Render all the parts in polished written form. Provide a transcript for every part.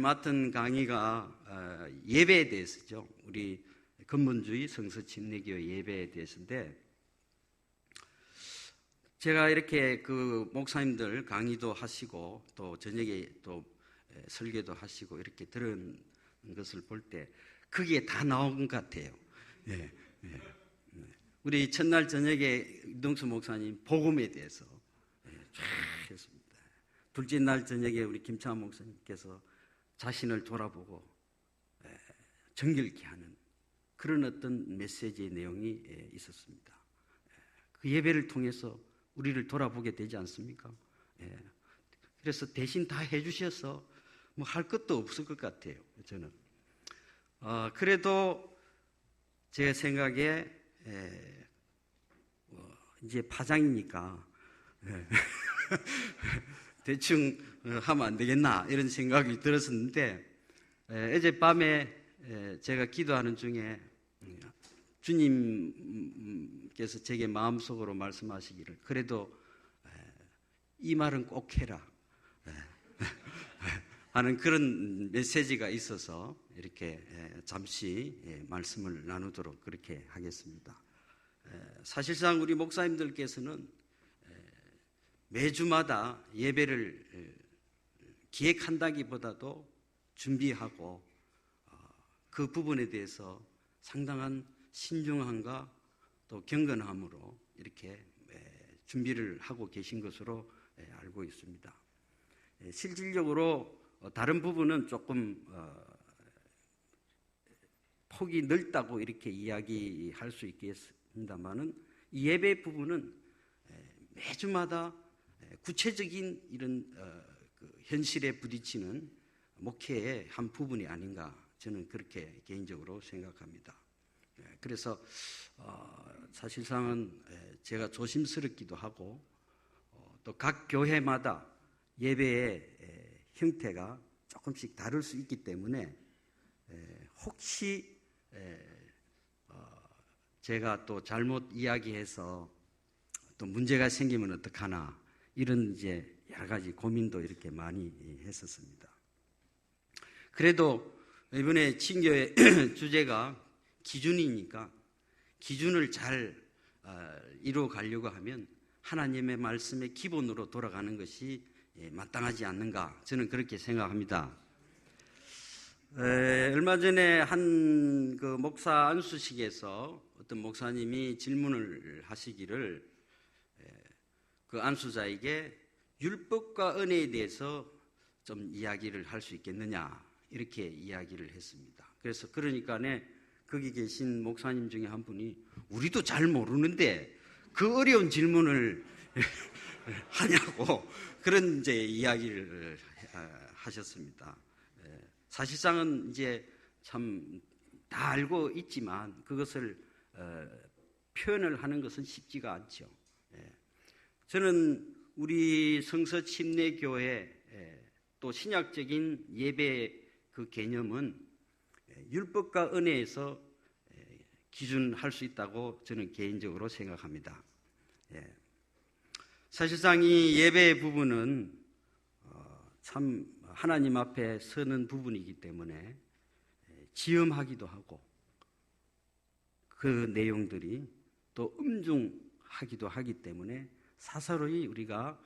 맡은 강의가 예배에 대해서죠. 우리 근본주의 성서침례교 예배에 대해서인데, 제가 이렇게 그 목사님들 강의도 하시고 또 저녁에 또 설교도 하시고 이렇게 들은 것을 볼 때 거기에 다 나온 것 같아요. 예, 예. 우리 첫날 저녁에 이동수 목사님 복음에 대해서 쫙 했습니다. 둘째 날 저녁에 우리 김창환 목사님께서 자신을 돌아보고 정결케 하는 그런 어떤 메시지의 내용이 있었습니다. 그 예배를 통해서 우리를 돌아보게 되지 않습니까? 그래서 대신 다 해주셔서 뭐 할 것도 없을 것 같아요. 저는 그래도 제 생각에 이제 파장이니까 대충 하면 안 되겠나 이런 생각이 들었었는데, 어젯밤에 제가 기도하는 중에 주님께서 제게 마음속으로 말씀하시기를, 그래도 이 말은 꼭 해라 하는 그런 메시지가 있어서 이렇게 잠시 말씀을 나누도록 그렇게 하겠습니다. 사실상 우리 목사님들께서는 매주마다 예배를 기획한다기보다도 준비하고 그 부분에 대해서 상당한 신중함과 또 경건함으로 이렇게 준비를 하고 계신 것으로 알고 있습니다. 실질적으로 다른 부분은 조금 폭이 넓다고 이렇게 이야기할 수 있겠습니다만은, 이 예배 부분은 매주마다 구체적인 이런 현실에 부딪히는 목회의 한 부분이 아닌가, 저는 그렇게 개인적으로 생각합니다. 그래서 사실상은 제가 조심스럽기도 하고, 또 각 교회마다 예배의 형태가 조금씩 다를 수 있기 때문에 혹시 제가 또 잘못 이야기해서 또 문제가 생기면 어떡하나, 이런 이제 여러 가지 고민도 이렇게 많이 했었습니다. 그래도 이번에 친교의 주제가 기준이니까 기준을 잘 이루어 가려고 하면 하나님의 말씀의 기본으로 돌아가는 것이 마땅하지 않는가, 저는 그렇게 생각합니다. 얼마 전에 한 그 목사 안수식에서 어떤 목사님이 질문을 하시기를, 그 안수자에게 율법과 은혜에 대해서 좀 이야기를 할 수 있겠느냐, 이렇게 이야기를 했습니다. 그래서 그러니까네 거기 계신 목사님 중에 한 분이, 우리도 잘 모르는데 그 어려운 질문을 하냐고 그런 이제 이야기를 하셨습니다. 사실상은 이제 참 다 알고 있지만 그것을 표현을 하는 것은 쉽지가 않죠. 저는 우리 성서침례교회 또 신약적인 예배 그 개념은 율법과 은혜에서 기준할 수 있다고 저는 개인적으로 생각합니다. 사실상 이 예배의 부분은 참 하나님 앞에 서는 부분이기 때문에 지음하기도 하고, 그 내용들이 또 음중하기도 하기 때문에 사사로이 우리가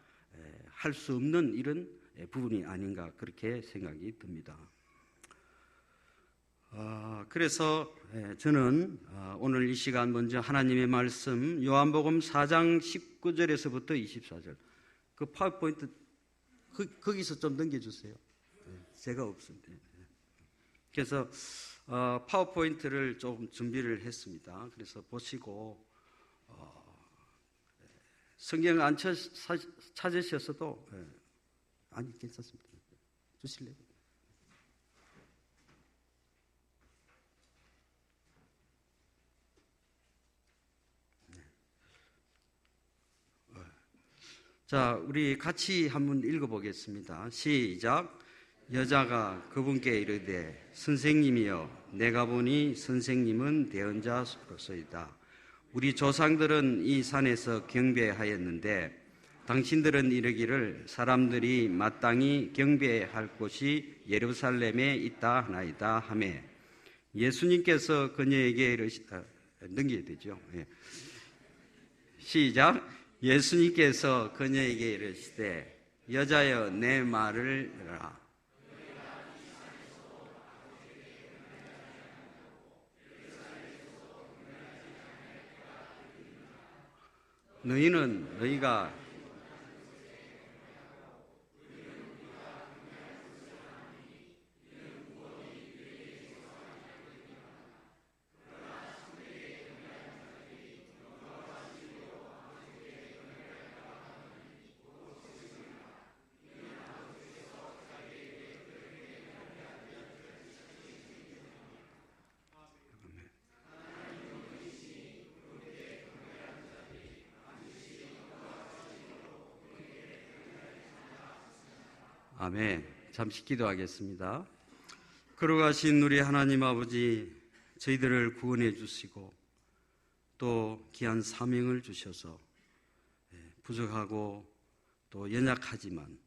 할 수 없는 이런 부분이 아닌가, 그렇게 생각이 듭니다. 그래서 저는 오늘 이 시간 먼저 하나님의 말씀 요한복음 4장 19절에서부터 24절, 그 파워포인트 거기서 좀 넘겨주세요. 제가 없습니다. 그래서 파워포인트를 좀 준비를 했습니다. 그래서 보시고 성경 안 찾으셨어도 아니 괜찮습니다. 주실래요? 자, 우리 같이 한번 읽어보겠습니다. 시작. 여자가 그분께 이르되 선생님이여, 내가 보니 선생님은 대언자로소이다. 우리 조상들은 이 산에서 경배하였는데 당신들은 이르기를 사람들이 마땅히 경배할 곳이 예루살렘에 있다 하나이다 하매 예수님께서 그녀에게 넘겨야 되죠. 예. 시작. 예수님께서 그녀에게 이르시되 여자여 내 말을 들으라. 너희가 아멘. 잠시 기도하겠습니다. 걸어가신 우리 하나님 아버지, 저희들을 구원해 주시고 또 귀한 사명을 주셔서 부족하고 또 연약하지만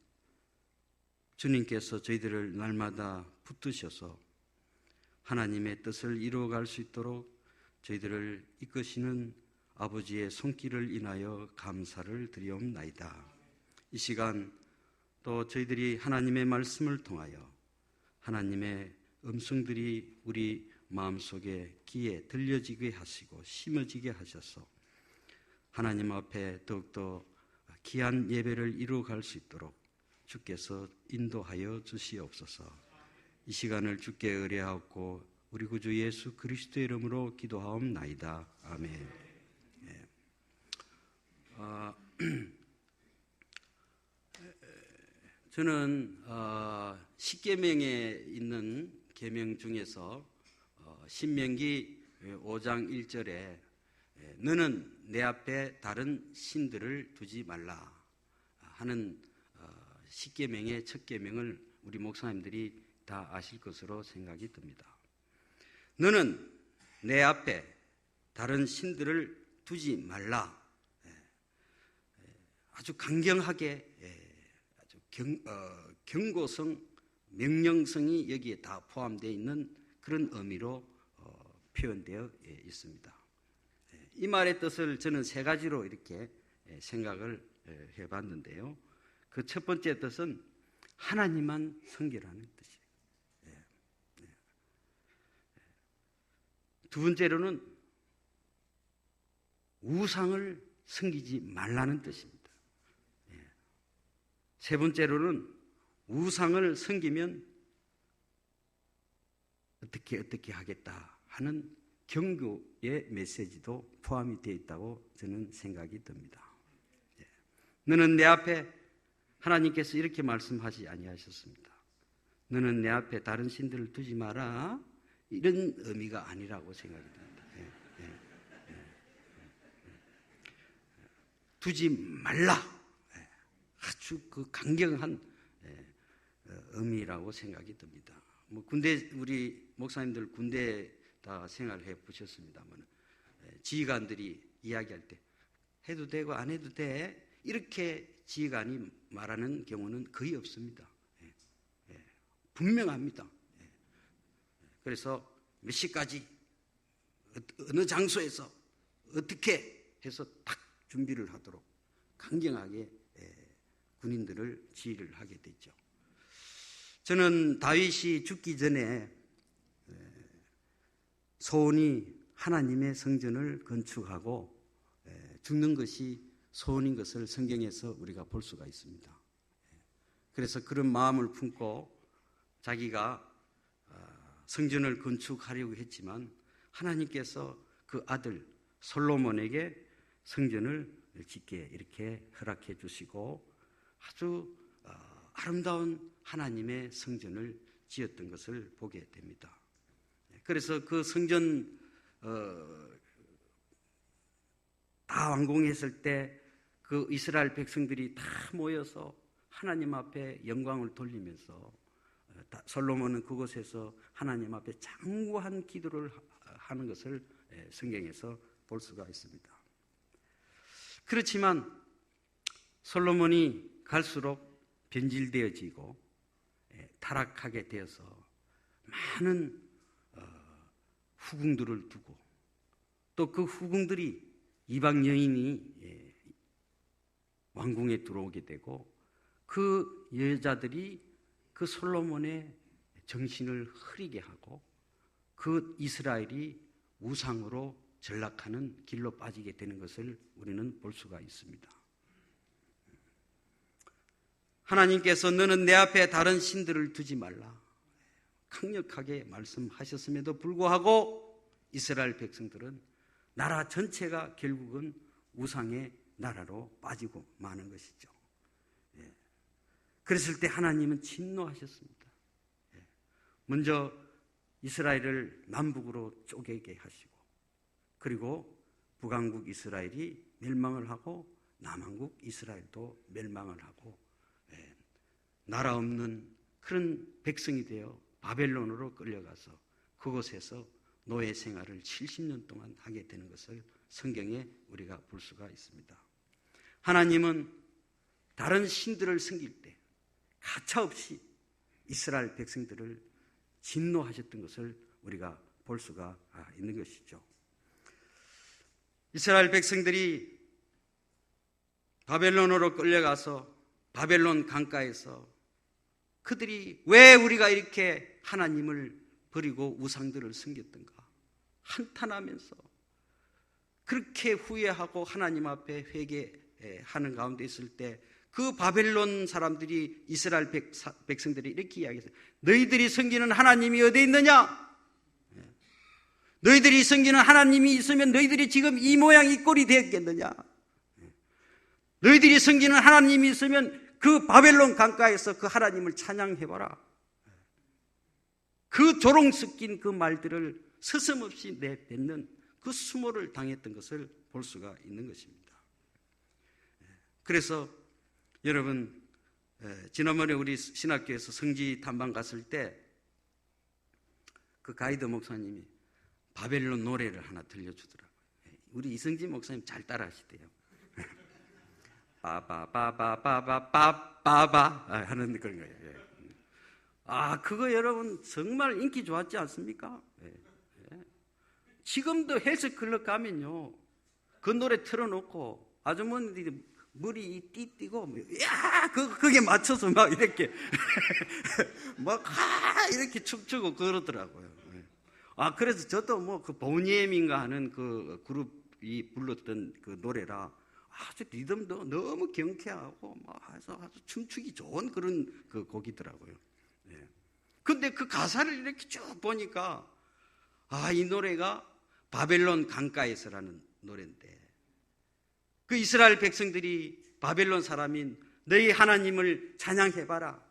주님께서 저희들을 날마다 붙드셔서 하나님의 뜻을 이루어갈 수 있도록 저희들을 이끄시는 아버지의 손길을 인하여 감사를 드리옵나이다. 이 시간 또 저희들이 하나님의 말씀을 통하여 하나님의 음성들이 우리 마음속에 귀에 들려지게 하시고 심어지게 하셔서 하나님 앞에 더욱더 귀한 예배를 이루어갈 수 있도록 주께서 인도하여 주시옵소서. 이 시간을 주께 의뢰하옵고 우리 구주 예수 그리스도의 이름으로 기도하옵나이다. 아멘. 예. 저는 십계명에 있는 계명 중에서 신명기 5장 1절에 너는 내 앞에 다른 신들을 두지 말라 하는 십계명의 첫 계명을 우리 목사님들이 다 아실 것으로 생각이 듭니다. 너는 내 앞에 다른 신들을 두지 말라. 아주 강경하게 경고성, 명령성이 여기에 다 포함되어 있는 그런 의미로 표현되어 있습니다. 이 말의 뜻을 저는 세 가지로 이렇게 생각을 해봤는데요. 그 첫 번째 뜻은 하나님만 섬기라는 뜻이에요. 두 번째로는 우상을 섬기지 말라는 뜻입니다. 세 번째로는 우상을 섬기면 어떻게 하겠다 하는 경고의 메시지도 포함이 되어 있다고 저는 생각이 듭니다. 너는 내 앞에 하나님께서 이렇게 말씀하지 아니하셨습니다. 너는 내 앞에 다른 신들을 두지 마라 이런 의미가 아니라고 생각이 듭니다. 두지 말라 아주 그 강경한 의미라고 생각이 듭니다. 뭐 우리 목사님들 군대 다 생활해 보셨습니다만 지휘관들이 이야기할 때 해도 되고 안 해도 돼 이렇게 지휘관이 말하는 경우는 거의 없습니다. 분명합니다. 그래서 몇 시까지 어느 장소에서 어떻게 해서 딱 준비를 하도록 강경하게 군인들을 지휘를 하게 됐죠. 저는 다윗이 죽기 전에 소원이 하나님의 성전을 건축하고 죽는 것이 소원인 것을 성경에서 우리가 볼 수가 있습니다. 그래서 그런 마음을 품고 자기가 성전을 건축하려고 했지만 하나님께서 그 아들 솔로몬에게 성전을 짓게 이렇게 허락해 주시고 아주 아름다운 하나님의 성전을 지었던 것을 보게 됩니다. 그래서 그 성전 다 완공했을 때 그 이스라엘 백성들이 다 모여서 하나님 앞에 영광을 돌리면서 솔로몬은 그곳에서 하나님 앞에 장구한 기도를 하는 것을 성경에서 볼 수가 있습니다. 그렇지만 솔로몬이 갈수록 변질되어지고 타락하게 되어서 많은 후궁들을 두고 또 그 후궁들이 이방 여인이 왕궁에 들어오게 되고 그 여자들이 그 솔로몬의 정신을 흐리게 하고 그 이스라엘이 우상으로 전락하는 길로 빠지게 되는 것을 우리는 볼 수가 있습니다. 하나님께서 너는 내 앞에 다른 신들을 두지 말라 강력하게 말씀하셨음에도 불구하고 이스라엘 백성들은 나라 전체가 결국은 우상의 나라로 빠지고 마는 것이죠. 그랬을 때 하나님은 진노하셨습니다. 먼저 이스라엘을 남북으로 쪼개게 하시고 그리고 북왕국 이스라엘이 멸망을 하고 남왕국 이스라엘도 멸망을 하고 나라 없는 그런 백성이 되어 바벨론으로 끌려가서 그곳에서 노예 생활을 70년 동안 하게 되는 것을 성경에 우리가 볼 수가 있습니다. 하나님은 다른 신들을 섬길 때 가차없이 이스라엘 백성들을 진노하셨던 것을 우리가 볼 수가 있는 것이죠. 이스라엘 백성들이 바벨론으로 끌려가서 바벨론 강가에서 그들이 왜 우리가 이렇게 하나님을 버리고 우상들을 섬겼던가 한탄하면서 그렇게 후회하고 하나님 앞에 회개하는 가운데 있을 때 그 바벨론 사람들이 이스라엘 백성들이 이렇게 이야기했어요. 너희들이 섬기는 하나님이 어디에 있느냐? 너희들이 섬기는 하나님이 있으면 너희들이 지금 이 모양 이 꼴이 되었겠느냐? 너희들이 섬기는 하나님이 있으면 그 바벨론 강가에서 그 하나님을 찬양해봐라. 그 조롱 섞인 그 말들을 서슴없이 내뱉는 그 수모를 당했던 것을 볼 수가 있는 것입니다. 그래서 여러분 지난번에 우리 신학교에서 성지 탐방 갔을 때 그 가이드 목사님이 바벨론 노래를 하나 들려주더라고요. 우리 이성진 목사님 잘 따라하시대요. 빠바바바바바바바 하는 그런 거예요. 그거 여러분 정말 인기 좋았지 않습니까? 지금도 헬스클럽 가면요 그 노래 틀어놓고 아주머니들이 머리 띠띠고 그게 맞춰서 막 이렇게 막 이렇게 춤추고 그러더라고요. 그래서 저도 뭐 그 보니엠인가 하는 그 그룹이 불렀던 그 노래라 아주 리듬도 너무 경쾌하고 막 해서 아주 춤추기 좋은 그런 그 곡이더라고요. 근데 그 가사를 이렇게 쭉 보니까 이 노래가 바벨론 강가에서라는 노래인데 그 이스라엘 백성들이 바벨론 사람인 너희 하나님을 찬양해봐라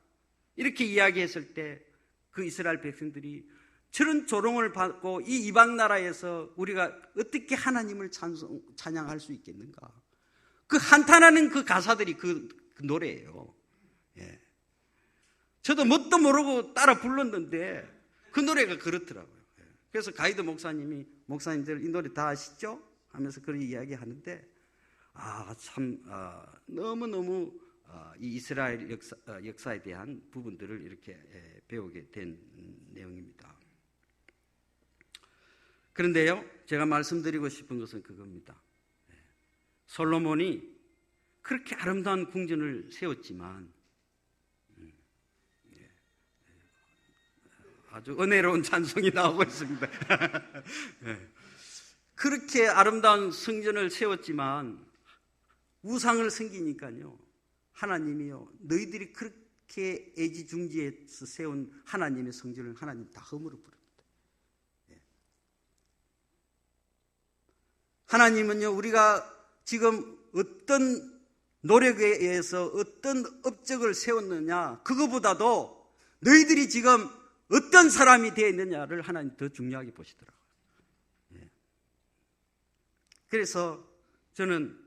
이렇게 이야기했을 때 그 이스라엘 백성들이 저런 조롱을 받고 이 이방 나라에서 우리가 어떻게 하나님을 찬양할 수 있겠는가? 그 한탄하는 그 가사들이 그 노래예요. 저도 뭣도 모르고 따라 불렀는데 그 노래가 그렇더라고요. 그래서 가이드 목사님들 이 노래 다 아시죠? 하면서 그런 이야기 하는데 너무너무 이 이스라엘 역사에 대한 부분들을 이렇게 배우게 된 내용입니다. 그런데요, 제가 말씀드리고 싶은 것은 그겁니다. 솔로몬이 그렇게 아름다운 궁전을 세웠지만 아주 은혜로운 찬송이 나오고 있습니다. 그렇게 아름다운 성전을 세웠지만 우상을 섬기니까요 하나님이요 너희들이 그렇게 애지중지해서 세운 하나님의 성전을 하나님 다 허물어 버립니다. 하나님은요 우리가 지금 어떤 노력에 의해서 어떤 업적을 세웠느냐 그거보다도 너희들이 지금 어떤 사람이 되어 있느냐를 하나님 더 중요하게 보시더라고요. 그래서 저는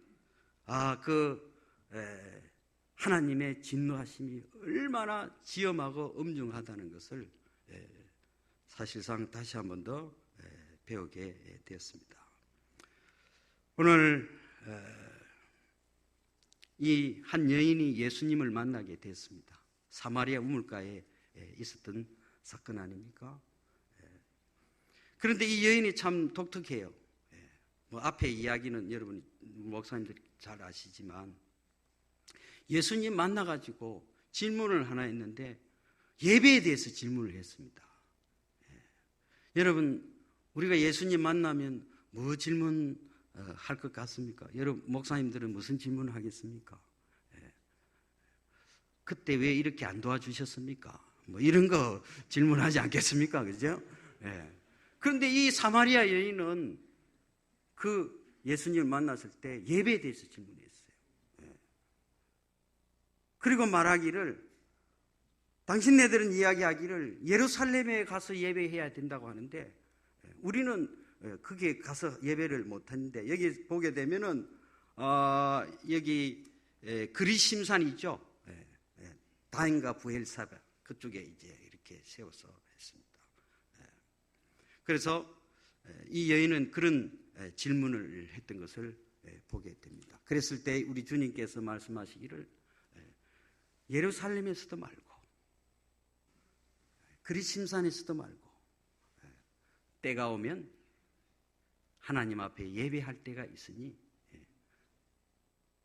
하나님의 진노하심이 얼마나 지엄하고 엄중하다는 것을 사실상 다시 한 번 더 배우게 되었습니다. 오늘 이 한 여인이 예수님을 만나게 됐습니다. 사마리아 우물가에 있었던 사건 아닙니까? 그런데 이 여인이 참 독특해요. 뭐 앞에 이야기는 여러분 목사님들이 잘 아시지만 예수님 만나가지고 질문을 하나 했는데 예배에 대해서 질문을 했습니다. 여러분 우리가 예수님 만나면 뭐 질문할 것 같습니까? 여러분 목사님들은 무슨 질문을 하겠습니까? 그때 왜 이렇게 안 도와주셨습니까? 뭐 이런 거 질문하지 않겠습니까? 그죠? 그런데 이 사마리아 여인은 그 예수님을 만났을 때 예배에 대해서 질문했어요. 그리고 말하기를 당신네들은 이야기하기를 예루살렘에 가서 예배해야 된다고 하는데 우리는 그게 가서 예배를 못하는데 여기 보게 되면은 여기 그리심산 있죠. 다인과 부엘사바 그쪽에 이제 이렇게 세워서 했습니다. 그래서 이 여인은 그런 질문을 했던 것을 보게 됩니다. 그랬을 때 우리 주님께서 말씀하시기를 예루살렘에서도 말고 그리심산에서도 말고 때가 오면 하나님 앞에 예배할 때가 있으니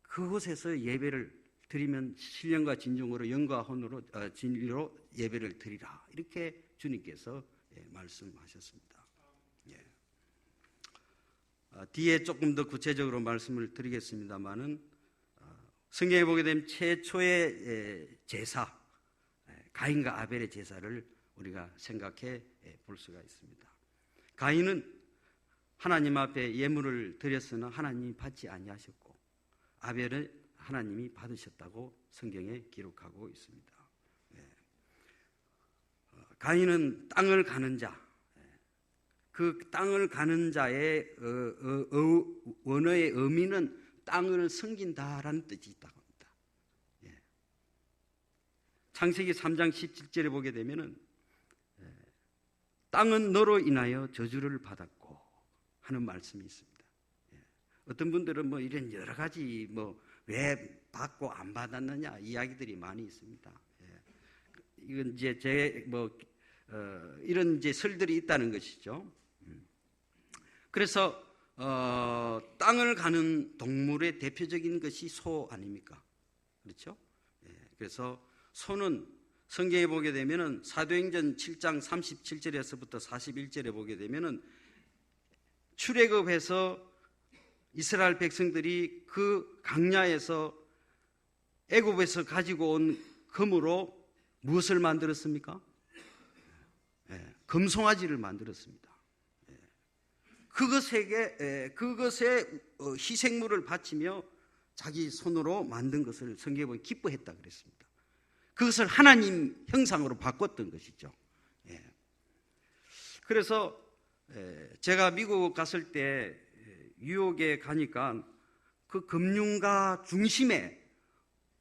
그곳에서 예배를 드리면 신령과 진정으로 영과 혼으로 진리로 예배를 드리라 이렇게 주님께서 말씀하셨습니다. 뒤에 조금 더 구체적으로 말씀을 드리겠습니다만은 성경에 보게 되면 최초의 제사 가인과 아벨의 제사를 우리가 생각해 볼 수가 있습니다. 가인은 하나님 앞에 예물을 드렸으나 하나님이 받지 아니하셨고 아벨은 하나님이 받으셨다고 성경에 기록하고 있습니다. 가인은 땅을 가는 자, 그 땅을 가는 자의 원어의 의미는 땅을 섬긴다라는 뜻이 있다고 합니다. 창세기 3장 17절에 보게 되면은 땅은 너로 인하여 저주를 받았고 하는 말씀이 있습니다. 어떤 분들은 뭐 이런 여러 가지 뭐 왜 받고 안 받았느냐 이야기들이 많이 있습니다. 이건 이제 이런 이제 설들이 있다는 것이죠. 그래서 땅을 가는 동물의 대표적인 것이 소 아닙니까? 그렇죠? 그래서 소는 성경에 보게 되면은 사도행전 7장 37절에서부터 41절에 보게 되면은 출애굽해서 이스라엘 백성들이 그 강야에서 애굽에서 가지고 온 금으로 무엇을 만들었습니까? 금송아지를 만들었습니다. 그것에 희생물을 바치며 자기 손으로 만든 것을 성경에 보면 기뻐했다 그랬습니다. 그것을 하나님 형상으로 바꿨던 것이죠. 그래서 제가 미국 갔을 때 뉴욕에 가니까 그 금융가 중심에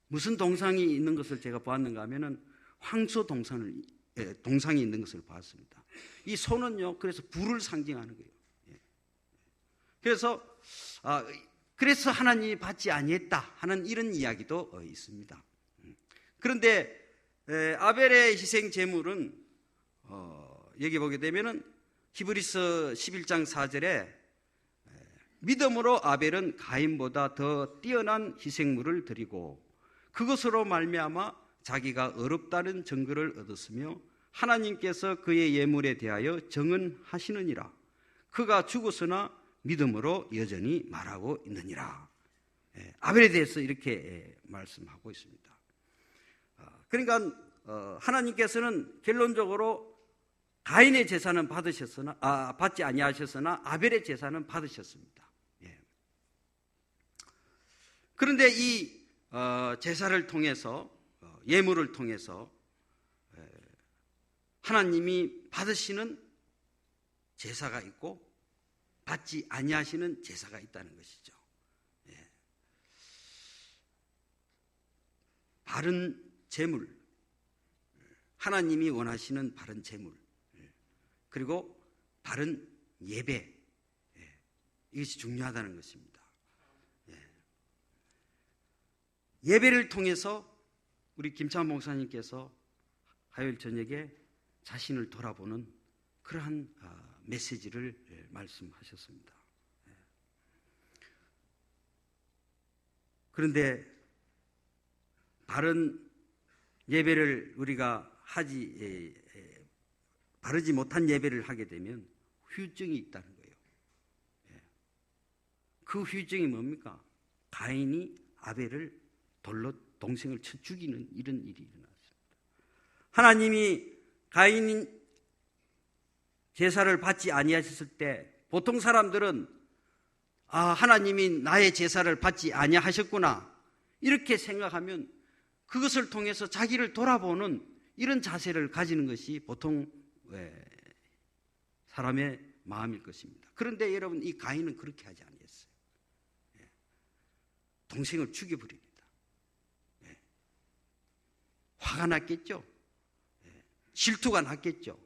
무슨 동상이 있는 것을 제가 보았는가 하면은 황소 동상이 있는 것을 봤습니다. 이 소는요, 그래서 불을 상징하는 거예요. 그래서 하나님이 받지 아니했다 하는 이런 이야기도 있습니다. 그런데 아벨의 희생 제물은 여기 보게 되면은 히브리서 11장 4절에 믿음으로 아벨은 가인보다 더 뛰어난 희생물을 드리고 그것으로 말미암아 자기가 의롭다는 증거를 얻었으며 하나님께서 그의 예물에 대하여 정언하시느니라. 그가 죽었으나 믿음으로 여전히 말하고 있느니라. 아벨에 대해서 이렇게 말씀하고 있습니다. 그러니까 하나님께서는 결론적으로 가인의 제사는 받지 아니하셨으나 아벨의 제사는 받으셨습니다. 그런데 이 제사를 통해서 예물을 통해서 하나님이 받으시는 제사가 있고 받지 아니하시는 제사가 있다는 것이죠. 바른 제물, 하나님이 원하시는 바른 제물, 그리고 바른 예배, 이것이 중요하다는 것입니다. 예배를 통해서 우리 김찬 목사님께서 화요일 저녁에 자신을 돌아보는 그러한 메시지를 말씀하셨습니다. 그런데 바른 예배를 우리가 바르지 못한 예배를 하게 되면 후유증이 있다는 거예요. 그 후유증이 뭡니까? 가인이 아벨을 돌로 동생을 쳐 죽이는 이런 일이 일어났습니다. 하나님이 가인 제사를 받지 아니하셨을 때 보통 사람들은 하나님이 나의 제사를 받지 아니하셨구나 이렇게 생각하면 그것을 통해서 자기를 돌아보는 이런 자세를 가지는 것이 보통 사람의 마음일 것입니다. 그런데 여러분, 이 가인은 그렇게 하지 아니했어요. 동생을 죽여버립니다. 화가 났겠죠. 질투가 났겠죠.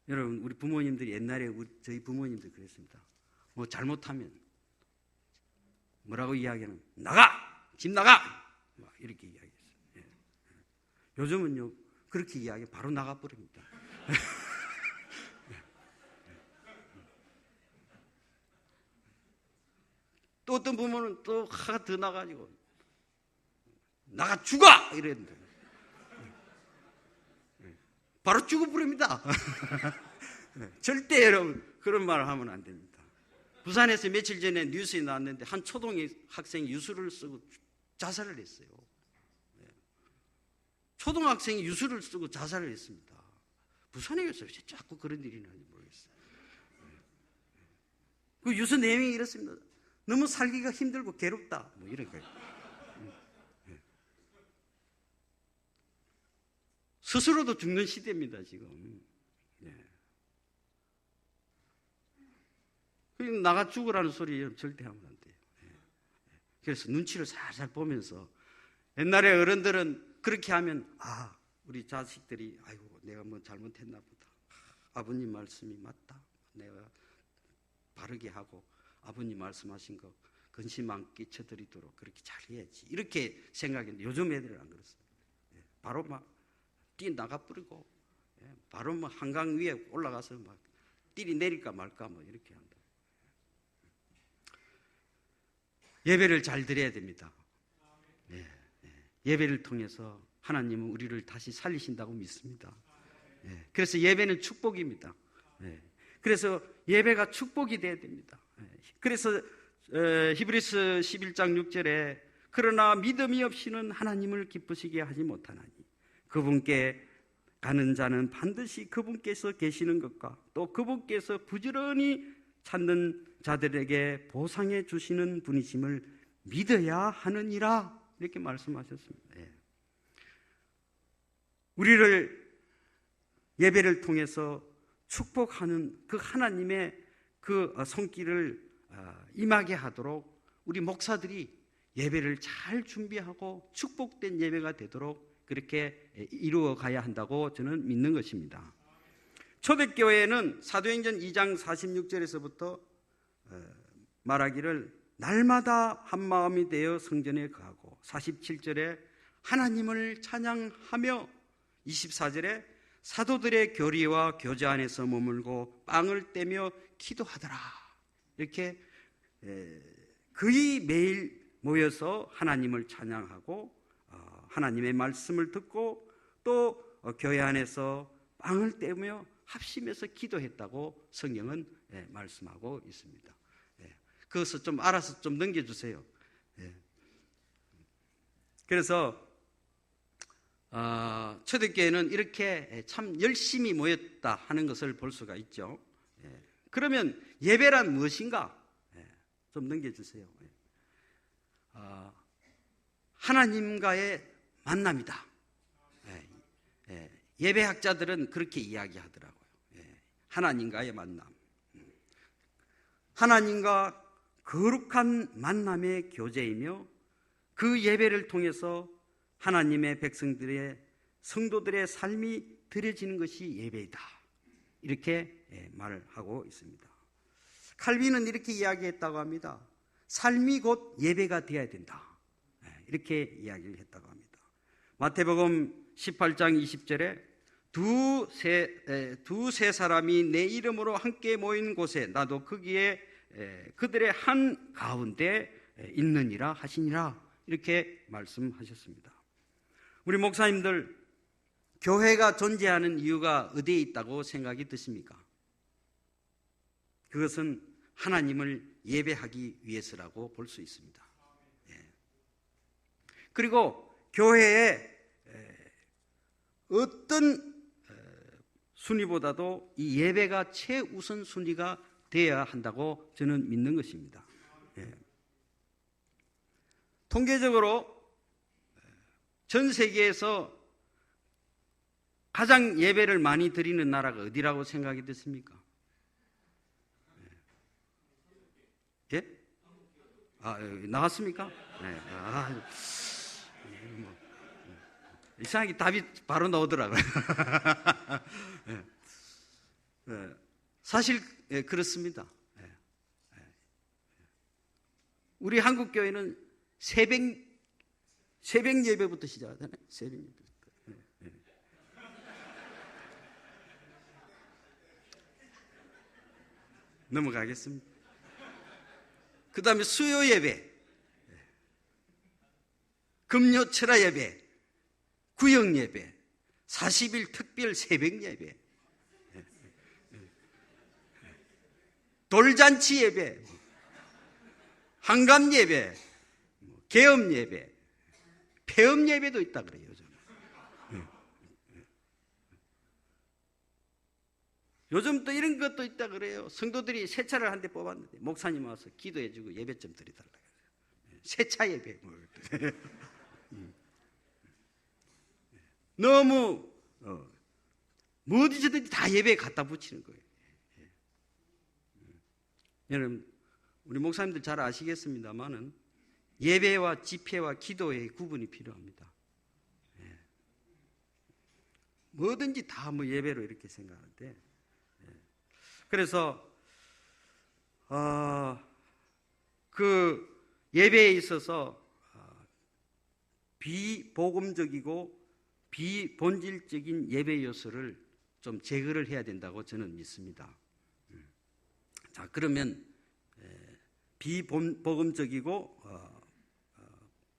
여러분, 우리 부모님들이 옛날에 저희 부모님들 그랬습니다. 뭐 잘못하면 뭐라고 이야기하는? 나가! 집 나가! 이렇게 이야기했어요. 요즘은요 그렇게 이야기 바로 나가버립니다. 또 어떤 부모는 또 화가 더 나가지고 나가 죽어! 이랬는데 바로 죽어버립니다. 절대 여러분 그런 말을 하면 안 됩니다. 부산에서 며칠 전에 뉴스에 나왔는데 한 초등학생이 유수를 쓰고 자살을 했어요. 초등학생이 유수를 쓰고 자살을 했습니다. 부산에 가서 자꾸 그런 일이 나는지 모르겠어요. 그 유수 내용이 이렇습니다. 너무 살기가 힘들고 괴롭다. 뭐 이런 거예요. 스스로도 죽는 시대입니다, 지금. 나가 죽으라는 소리 절대 하면 안 돼요. 그래서 눈치를 살살 보면서 옛날에 어른들은 그렇게 하면 우리 자식들이 아이고 내가 뭐 잘못했나 보다. 아버님 말씀이 맞다. 내가 바르게 하고 아버님 말씀하신 거 근심 안 끼쳐드리도록 그렇게 잘해야지. 이렇게 생각했는데 요즘 애들은 안 그렇습니다. 바로 막 뛰어나가버리고 바로 뭐 한강 위에 올라가서 막 띠리 내릴까 말까 뭐 이렇게 한다. 예배를 잘 드려야 됩니다. 예배를 통해서 하나님은 우리를 다시 살리신다고 믿습니다. 그래서 예배는 축복입니다. 그래서 예배가 축복이 돼야 됩니다. 그래서 히브리서 11장 6절에 그러나 믿음이 없이는 하나님을 기쁘시게 하지 못하나니 그분께 가는 자는 반드시 그분께서 계시는 것과 또 그분께서 부지런히 찾는 자들에게 보상해 주시는 분이심을 믿어야 하느니라 이렇게 말씀하셨습니다. 우리를 예배를 통해서 축복하는 그 하나님의 그 손길을 임하게 하도록 우리 목사들이 예배를 잘 준비하고 축복된 예배가 되도록 그렇게 이루어 가야 한다고 저는 믿는 것입니다. 초대교회는 사도행전 2장 46절에서부터 말하기를 날마다 한마음이 되어 성전에 거하고 47절에 하나님을 찬양하며 24절에 사도들의 교리와 교제 안에서 머물고 빵을 떼며 기도하더라. 이렇게 거의 매일 모여서 하나님을 찬양하고 하나님의 말씀을 듣고 또 교회 안에서 빵을 떼며 합심해서 기도했다고 성경은 말씀하고 있습니다. 그것을 좀 알아서 좀 넘겨주세요. 그래서 초대교회는 이렇게 참 열심히 모였다 하는 것을 볼 수가 있죠. 그러면 예배란 무엇인가? 좀 넘겨주세요. 하나님과의 만남이다. 예배학자들은 그렇게 이야기하더라고요. 하나님과의 만남. 하나님과 거룩한 만남의 교제이며 그 예배를 통해서 하나님의 백성들의 성도들의 삶이 드려지는 것이 예배이다. 이렇게 말을 하고 있습니다. 칼빈은 이렇게 이야기했다고 합니다. 삶이 곧 예배가 되어야 된다. 이렇게 이야기를 했다고 합니다. 마태복음 18장 20절에 두세 사람이 내 이름으로 함께 모인 곳에 나도 거기에 그들의 한 가운데 있느니라 하시니라, 이렇게 말씀하셨습니다. 우리 목사님들, 교회가 존재하는 이유가 어디에 있다고 생각이 드십니까? 그것은 하나님을 예배하기 위해서라고 볼 수 있습니다. 그리고 교회에 어떤 순위보다도 이 예배가 최우선 순위가 되어야 한다고 저는 믿는 것입니다. 통계적으로 전 세계에서 가장 예배를 많이 드리는 나라가 어디라고 생각이 드십니까? 예? 나왔습니까? 네. 이상하게 답이 바로 나오더라고요. 사실 그렇습니다. 우리 한국 교회는 새벽 예배부터 시작하잖아요. 새벽 예배부터. 넘어가겠습니다. 그 다음에 수요 예배, 금요 철야 예배, 구역 예배, 40일 특별 새벽 예배, 돌잔치 예배, 한감 예배, 개업 예배, 폐업 예배도 있다 그래요, 요즘. 요즘 또 이런 것도 있다 그래요. 성도들이 새 차를 한 대 뽑았는데 목사님 와서 기도해주고 예배 좀 드리달라 그래요. 새차 예배. 너무 뭐든지 다 예배에 갖다 붙이는 거예요. 여러분, 우리 목사님들 잘 아시겠습니다만은 예배와 집회와 기도의 구분이 필요합니다. 뭐든지 다 뭐 예배로 이렇게 생각하는데, 그래서 그 예배에 있어서 비복음적이고 비본질적인 예배 요소를 좀 제거를 해야 된다고 저는 믿습니다. 자, 그러면 비복음적이고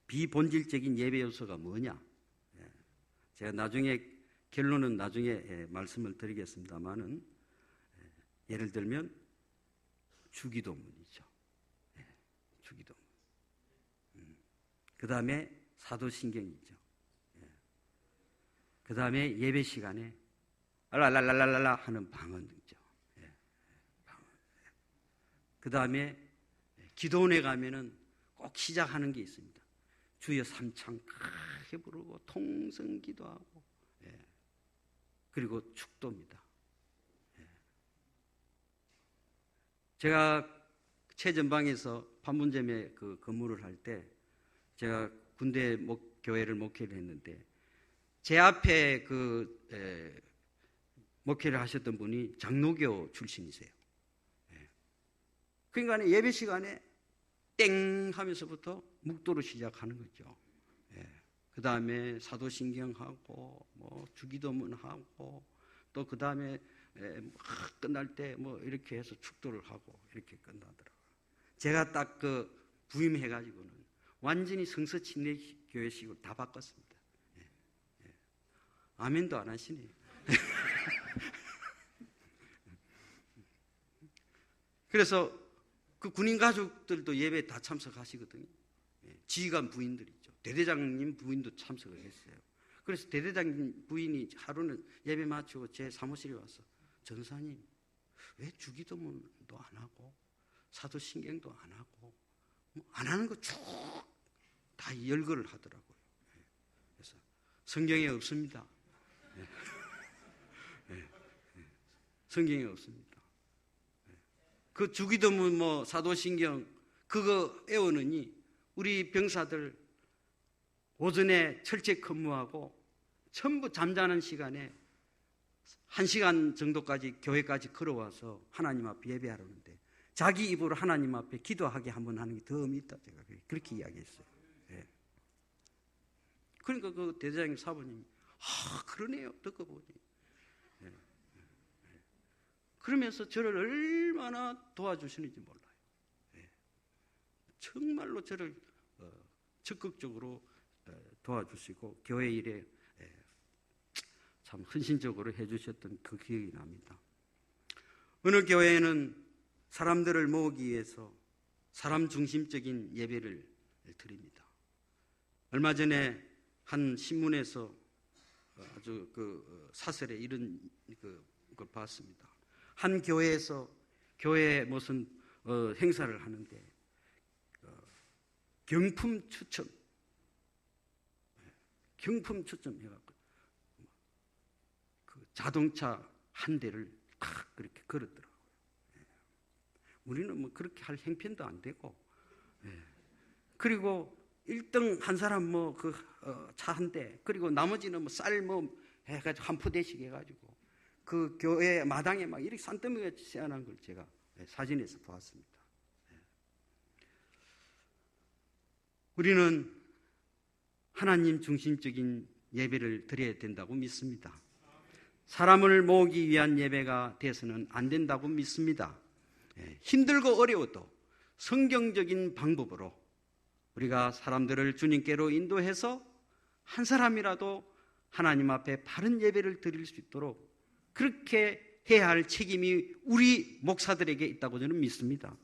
비본질적인 예배 요소가 뭐냐? 제가 나중에 결론은 나중에 말씀을 드리겠습니다만은, 예를 들면 주기도문이죠. 주기도문. 그 다음에 사도신경이죠. 그 다음에 예배 시간에 알랄랄랄랄라 하는 방언이죠. 그 다음에 기도원에 가면은 꼭 시작하는 게 있습니다. 주여 삼창 크게 부르고 통성 기도하고, 그리고 축도입니다. 제가 최전방에서 판문점에 그 근무를 할 때 제가 군대 교회를 목회를 했는데, 제 앞에 목회를 하셨던 분이 장로교 출신이세요. 그러니까 예배 시간에 땡 하면서부터 묵도로 시작하는 거죠. 그 다음에 사도신경하고 뭐 주기도문하고 또 그 다음에 끝날 때 뭐 이렇게 해서 축도를 하고 이렇게 끝나더라고요. 제가 딱 그 부임해가지고는 완전히 성서침례 교회식으로 다 바꿨습니다. 아멘도 안 하시네요. 그래서 그 군인 가족들도 예배에 다 참석하시거든요. 지휘관 부인들 있죠. 대대장님 부인도 참석을 했어요. 그래서 대대장님 부인이 하루는 예배 마치고 제 사무실에 와서, 전사님 왜 주기도문도 안 하고 사도신경도 안 하고 뭐 안 하는 거 쭉 다 열거를 하더라고요. 그래서 성경에 없습니다. 성경에 없습니다. 그 주기도문 뭐 사도신경 그거 애우느니 우리 병사들 오전에 철책 근무하고 전부 잠자는 시간에 1시간 정도까지 교회까지 걸어와서 하나님 앞에 예배하려는데 자기 입으로 하나님 앞에 기도하게 한번 하는 게 더 의미 있다. 제가 그렇게 이야기했어요. 예. 그러니까 그 대제사장 사부님이 그러네요. 듣고 보니. 예. 그러면서 저를 얼마나 도와주시는지 몰라요. 예. 정말로 저를 적극적으로 도와주시고 교회 일에 참 헌신적으로 해주셨던 그 기억이 납니다. 어느 교회에는 사람들을 모으기 위해서 사람 중심적인 예배를 드립니다. 얼마 전에 한 신문에서 아주 그 사설에 이런 걸 봤습니다. 한 교회에서 교회에 무슨 행사를 하는데 경품 추첨 해갖고 그 자동차 한 대를 탁 그렇게 걸었더라고요. 우리는 뭐 그렇게 할 형편도 안 되고, 그리고 1등 한 사람 뭐 그 차 한 대, 그리고 나머지는 뭐 쌀 뭐 해가지고 한 포대씩 해가지고 그 교회 마당에 막 이렇게 산더미가 세어난 걸 제가 사진에서 보았습니다. 우리는 하나님 중심적인 예배를 드려야 된다고 믿습니다. 사람을 모으기 위한 예배가 돼서는 안 된다고 믿습니다. 힘들고 어려워도 성경적인 방법으로 우리가 사람들을 주님께로 인도해서 한 사람이라도 하나님 앞에 바른 예배를 드릴 수 있도록 그렇게 해야 할 책임이 우리 목사들에게 있다고 저는 믿습니다.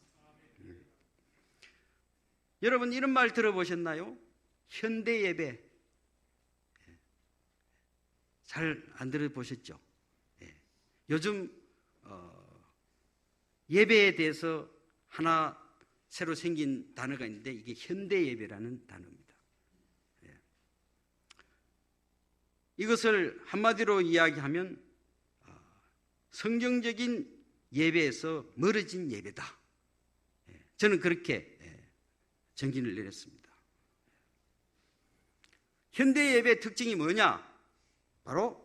여러분 이런 말 들어보셨나요? 현대 예배 잘 안 들어보셨죠? 요즘 예배에 대해서 하나 새로 생긴 단어가 있는데 이게 현대 예배라는 단어입니다. 이것을 한마디로 이야기하면 성경적인 예배에서 멀어진 예배다. 저는 그렇게 정의를 내렸습니다. 현대 예배의 특징이 뭐냐? 바로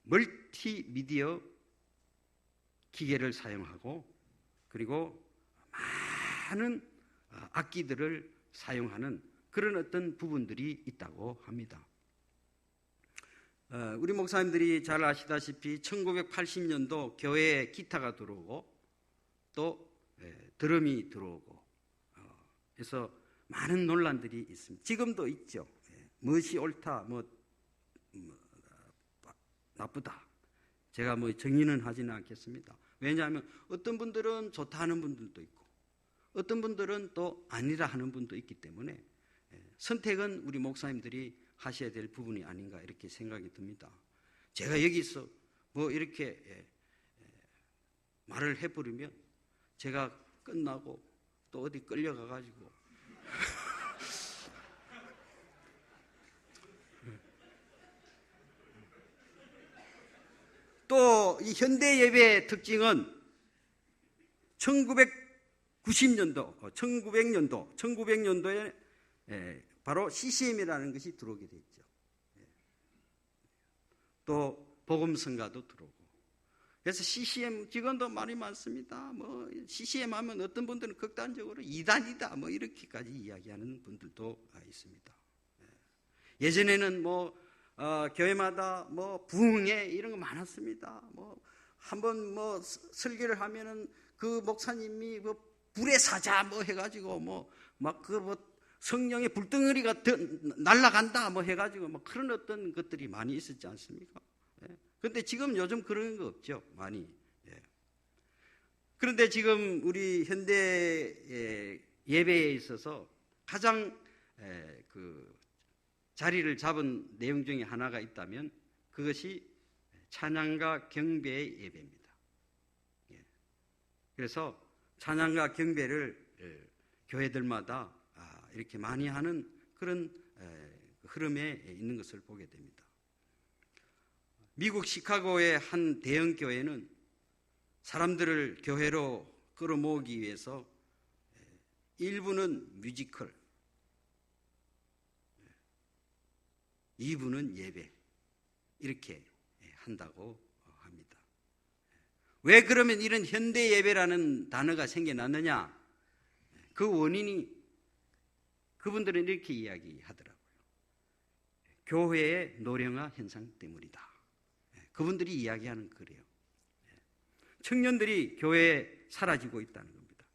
멀티미디어 기계를 사용하고 그리고 많은 악기들을 사용하는 그런 어떤 부분들이 있다고 합니다. 우리 목사님들이 잘 아시다시피 1980년도 교회에 기타가 들어오고 또 드럼이 들어오고 그래서 많은 논란들이 있습니다. 지금도 있죠. 무엇이 옳다, 나쁘다. 제가 정의는 하지는 않겠습니다. 왜냐하면 어떤 분들은 좋다 하는 분들도 있고 어떤 분들은 또 아니라 하는 분도 있기 때문에 선택은 우리 목사님들이 하셔야 될 부분이 아닌가 이렇게 생각이 듭니다. 제가 여기서 이렇게 말을 해버리면 제가 끝나고 또 어디 끌려가가지고 또 이 현대 예배의 특징은 1990년도에 바로 CCM이라는 것이 들어오게 됐죠. 또 복음성가도 들어오고. 그래서 CCM 직원도 말이 많습니다. CCM 하면 어떤 분들은 극단적으로 이단이다 이렇게까지 이야기하는 분들도 있습니다. 예전에는 교회마다 부흥회 이런 거 많았습니다. 한번 설교를 하면은 그 목사님이 불의 사자 해가지고 성령의 불덩어리가 날아간다 해가지고 그런 어떤 것들이 많이 있었지 않습니까? 그런데 지금 요즘 그런 거 없죠, 많이. 그런데 지금 우리 현대 예배에 있어서 가장 자리를 잡은 내용 중에 하나가 있다면 그것이 찬양과 경배의 예배입니다. 그래서 찬양과 경배를 교회들마다 이렇게 많이 하는 그런 흐름에 있는 것을 보게 됩니다. 미국 시카고의 한 대형 교회는 사람들을 교회로 끌어모으기 위해서 일부는 뮤지컬, 2부는 예배 이렇게 한다고 합니다. 왜 그러면 이런 현대 예배라는 단어가 생겨났느냐? 그 원인이 그분들은 이렇게 이야기하더라고요. 교회의 노령화 현상 때문이다. 그분들이 이야기하는 거래요. 청년들이 교회에 사라지고 있다는 겁니다.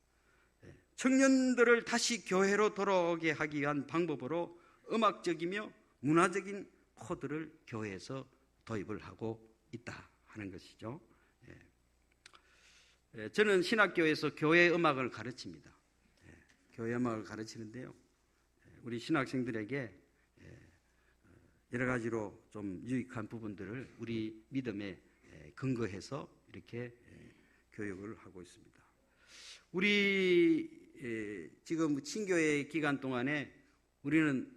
청년들을 다시 교회로 돌아오게 하기 위한 방법으로 음악적이며 문화적인 코드를 교회에서 도입을 하고 있다 하는 것이죠. 저는 신학교에서 교회 음악을 가르칩니다. 교회 음악을 가르치는데요, 우리 신학생들에게 여러 가지로 좀 유익한 부분들을 우리 믿음에 근거해서 이렇게 교육을 하고 있습니다. 우리 지금 친교회 기간 동안에 우리는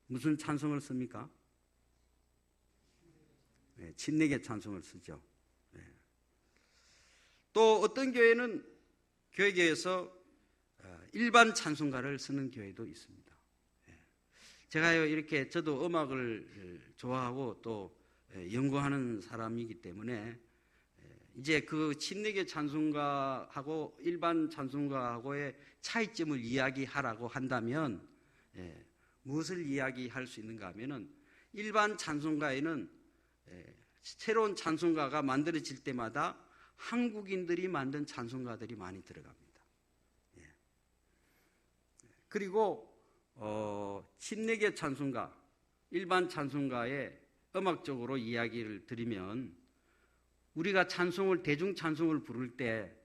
무슨 찬송을 씁니까? 침례계 찬송을 쓰죠. 또 어떤 교회는 교회에서 일반 찬송가를 쓰는 교회도 있습니다. 제가요, 이렇게 저도 음악을 좋아하고 또 연구하는 사람이기 때문에 이제 그 침례계 찬송가하고 일반 찬송가하고의 차이점을 이야기하라고 한다면 무엇을 이야기할 수 있는가 하면은, 일반 찬송가에는 새로운 찬송가가 만들어질 때마다 한국인들이 만든 찬송가들이 많이 들어갑니다. 그리고 침례계 찬송가, 일반 찬송가에 음악적으로 이야기를 드리면, 우리가 찬송을, 대중 찬송을 부를 때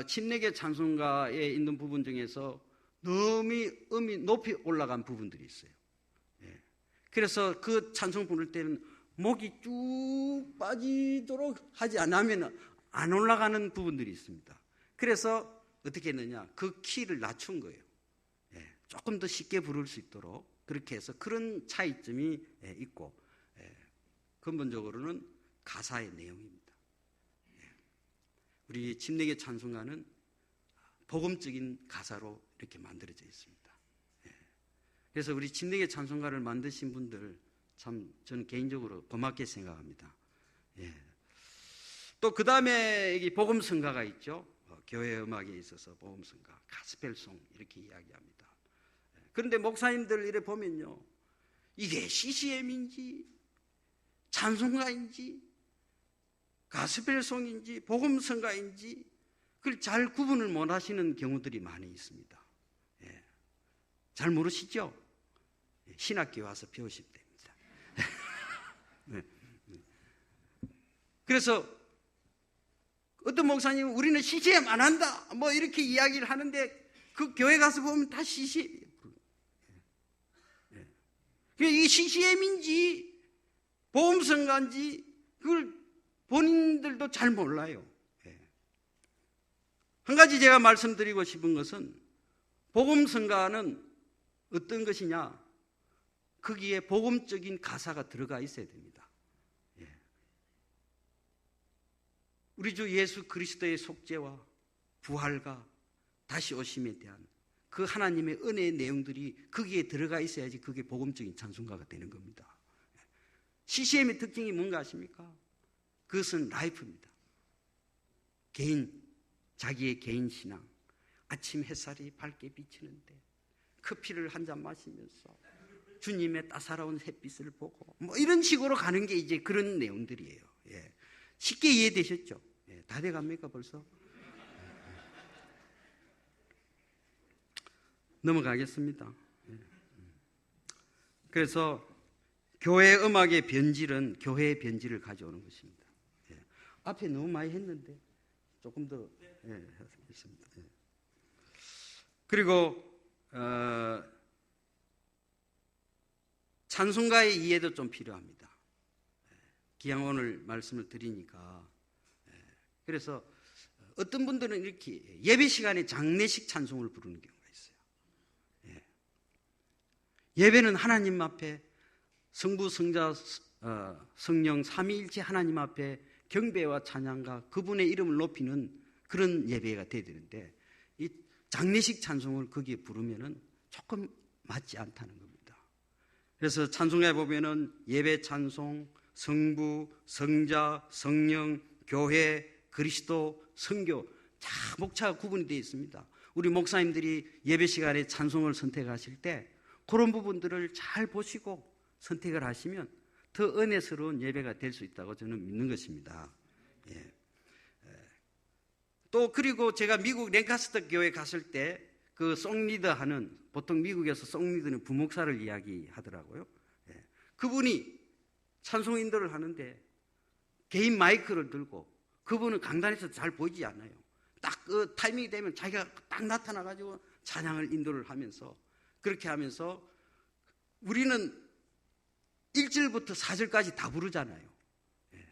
침례계 찬송가에 있는 부분 중에서 너무 음이 높이 올라간 부분들이 있어요. 그래서 그 찬송 부를 때는 목이 쭉 빠지도록 하지 않으면 안 올라가는 부분들이 있습니다. 그래서 어떻게 했느냐, 그 키를 낮춘 거예요. 조금 더 쉽게 부를 수 있도록 그렇게 해서, 그런 차이점이 있고, 근본적으로는 가사의 내용입니다. 우리 침례계 찬송가는 복음적인 가사로 이렇게 만들어져 있습니다. 그래서 우리 침례계 찬송가를 만드신 분들 참 저는 개인적으로 고맙게 생각합니다. 또 그 다음에 여기 복음성가가 있죠. 교회 음악에 있어서 복음성가, 가스펠송 이렇게 이야기합니다. 그런데 목사님들 이래 보면요, 이게 CCM인지 찬송가인지 가스펠송인지 복음성가인지 그걸 잘 구분을 못 하시는 경우들이 많이 있습니다. 잘 모르시죠? 신학교에 와서 배우시면 됩니다. 그래서 어떤 목사님은 우리는 CCM 안 한다 뭐 이렇게 이야기를 하는데, 그 교회 가서 보면 다 CCM이에요. 이게 CCM인지 보험성가인지 그걸 본인들도 잘 몰라요. 한 가지 제가 말씀드리고 싶은 것은, 복음성가는 어떤 것이냐, 거기에 복음적인 가사가 들어가 있어야 됩니다. 우리 주 예수 그리스도의 속죄와 부활과 다시 오심에 대한 그 하나님의 은혜의 내용들이 거기에 들어가 있어야지 그게 복음적인 찬송가가 되는 겁니다. CCM의 특징이 뭔가 아십니까? 그것은 라이프입니다. 자기의 개인 신앙, 아침 햇살이 밝게 비치는데 커피를 한 잔 마시면서 주님의 따사로운 햇빛을 보고 뭐 이런 식으로 가는 게 이제 그런 내용들이에요. 쉽게 이해되셨죠? 다 돼갑니까 벌써? 넘어가겠습니다. 그래서 교회 음악의 변질은 교회의 변질을 가져오는 것입니다. 앞에 너무 많이 했는데 조금 더 했습니다. 그리고 찬송가의 이해도 좀 필요합니다. 기왕 오늘 말씀을 드리니까. 그래서 어떤 분들은 이렇게 예배 시간에 장례식 찬송을 부르는 경우가 있어요. 예배는 하나님 앞에 성부, 성자, 성령 삼위일체 하나님 앞에 경배와 찬양과 그분의 이름을 높이는 그런 예배가 돼야 되는데, 이 장례식 찬송을 거기에 부르면은 조금 맞지 않다는 겁니다. 그래서 찬송가에 보면은 예배 찬송, 성부, 성자, 성령, 교회, 그리스도, 선교 다 목차가 구분이 되어 있습니다. 우리 목사님들이 예배 시간에 찬송을 선택하실 때 그런 부분들을 잘 보시고 선택을 하시면 더 은혜스러운 예배가 될 수 있다고 저는 믿는 것입니다. 예. 또 그리고 제가 미국 랭카스터 교회 갔을 때 그 송리더 하는, 보통 미국에서 송리더는 부목사를 이야기하더라고요. 예. 그분이 찬송 인도를 하는데 개인 마이크를 들고, 그분은 강단에서 잘 보이지 않아요. 딱 그 타이밍이 되면 자기가 딱 나타나가지고 찬양을 인도를 하면서, 그렇게 하면서 우리는 1절부터 4절까지 다 부르잖아요. 예.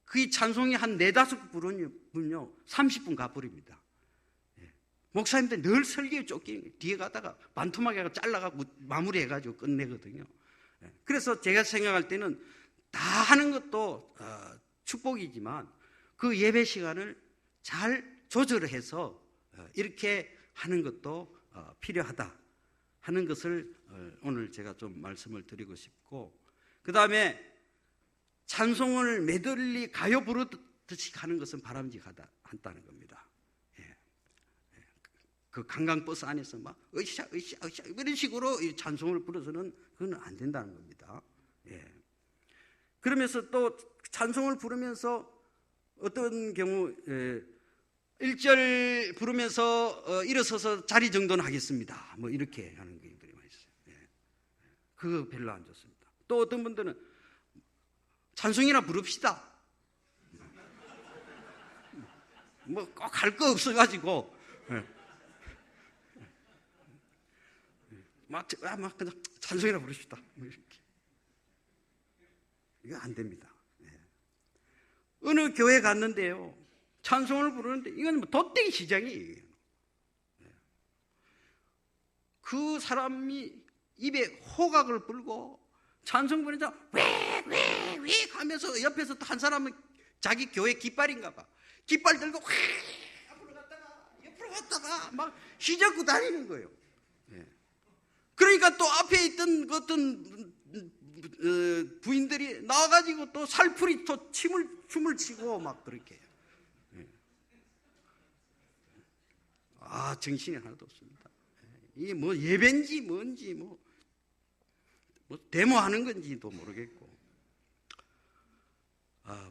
그 찬송이 한 4-5 부르면요 30분 가버립니다. 예. 목사님들 늘 설교에 쫓기는 거예요. 뒤에 가다가 반토막에 잘라가고 마무리해가지고 끝내거든요. 예. 그래서 제가 생각할 때는 다 하는 것도 축복이지만 그 예배 시간을 잘 조절해서 이렇게 하는 것도 필요하다 하는 것을 오늘 제가 좀 말씀을 드리고 싶고, 그 다음에 찬송을 메들리 가요 부르듯이 하는 것은 바람직하다는 겁니다. 예. 그 관광버스 안에서 막 으쌰 으쌰 으쌰 이런 식으로 찬송을 부르서는 그건 안 된다는 겁니다. 예. 그러면서 또 찬송을 부르면서 어떤 경우 1절 부르면서 일어서서 자리 정돈을 하겠습니다, 뭐 이렇게 하는 경우들이 많이 있어요. 예. 그거 별로 안 좋습니다. 또 어떤 분들은 찬송이나 부릅시다, 뭐 꼭 할 거 없어가지고 막 그냥 찬송이나 부릅시다, 뭐 이렇게. 이거 안 됩니다. 예. 어느 교회 갔는데요, 찬송을 부르는데 이건 뭐 돗대기 시장이에요. 예. 그 사람이 입에 호각을 불고 찬송 부르자 왜 하면서 옆에서 또 한 사람은 자기 교회 깃발인가 봐, 깃발 들고 옆으로 갔다가 막 휘젓고 다니는 거예요. 예. 그러니까 또 앞에 있던 어떤 부인들이 나와가지고 또 살풀이 또 춤을 치고 막 그렇게 해요. 정신이 하나도 없습니다. 이게 뭐 예배인지 뭔지 뭐 데모하는 건지도 모르겠고.